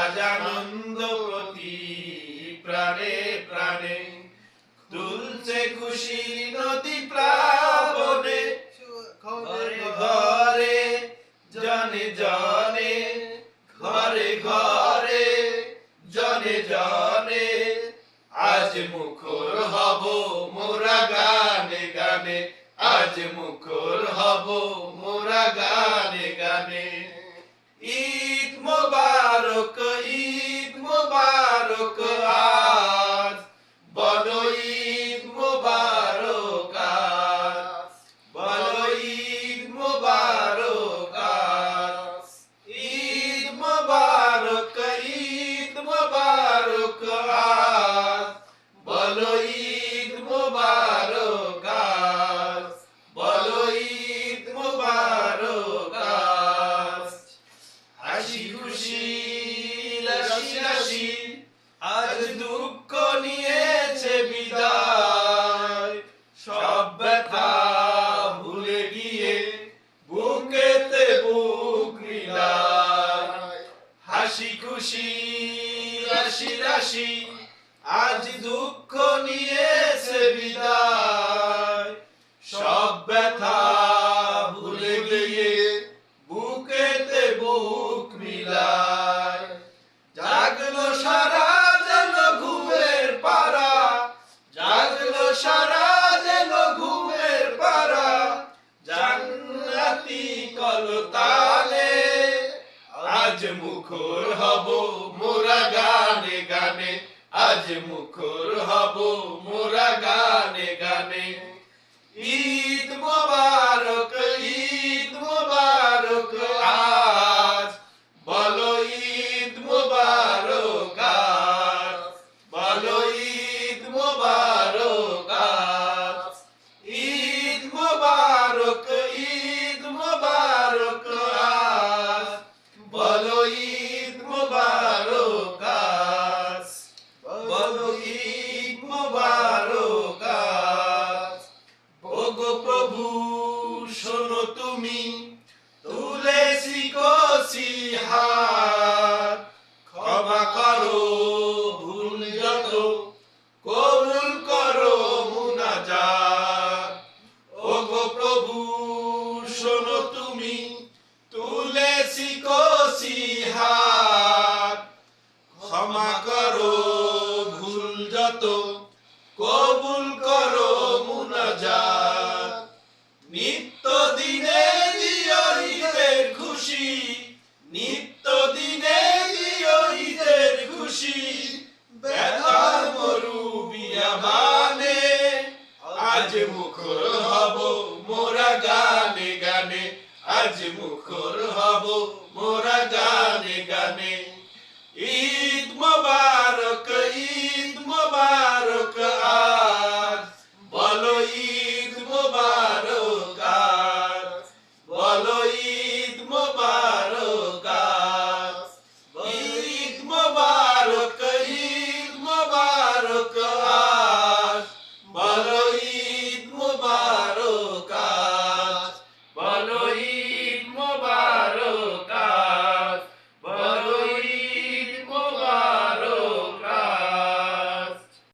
আজ আনন্দ প্রতি প্রাণে প্রাণে, তুলছে খুশির নদী প্লাবনে, ঘরে ঘরে জনে জনে, ঘরে ঘরে জনে জনে, আজ মুখর হব মোরা গানে গানে, আজ মুখর হব মোরা গানে গানে। ঈদ মোবারক, ঈদ মোবারক আজ, বলো ঈদ মোবারক আজ, বলো ঈদ মোবারক আজ। ঈদ মোবারক, ঈদ মোবারক আজ, বলো ঈদ মোবারক আজ, বলো ঈদ মোবারক আজ। হাসি খুশি রাশি রাশি আজ দুঃখ নিয়েছে বিদায়, সব ব্যথা ভুলে গিয়ে বুকেতে বুক মিলায়। হাসি খুশি রাশি রাশি আজ দুঃখ নিয়েছে বিদায়, সব ব্যথা ভুলে গিয়ে বুকেতে বুক মিলায়। জাগলো সারা যেন ঘুমের পারা, জাগলো সারা যেন ঘুমের পারা, জান্নাতি কলতানে, আজ মুখর হব মোরা গানে গানে, আজ মুখর হব মোরা গানে গানে। ঈদ মোবারক, ঈদ মোবারক আজ, বলো ঈদ মোবারক আজ, বলো ঈদ মোবারক আজ। ঈদ মোবারক, ঈদ মোবারক আজ, বলো ঈদ মোবারক আজ, বলো ঈদ মোবারক আজ। ওগো প্রভু শোনো তুমি, তুলেছি কষি হাত, ক্ষমা করো ভুল যত, কবুল করো মুনাজাত। ওগো প্রভু শোনো তুমি, তুলেছি কষি হাত, ক্ষমা করো ভুল যত, কবুল করো মুনাজাত। নিত্য দিনে দিও ঈদের খুশি, নিত্য দিনে দিও ঈদের খুশি, ব্যথার মরু বিয়াবানে, আজ মুখর হব মোরা গানে গানে, আজ মুখর হব মোরা গানে গানে।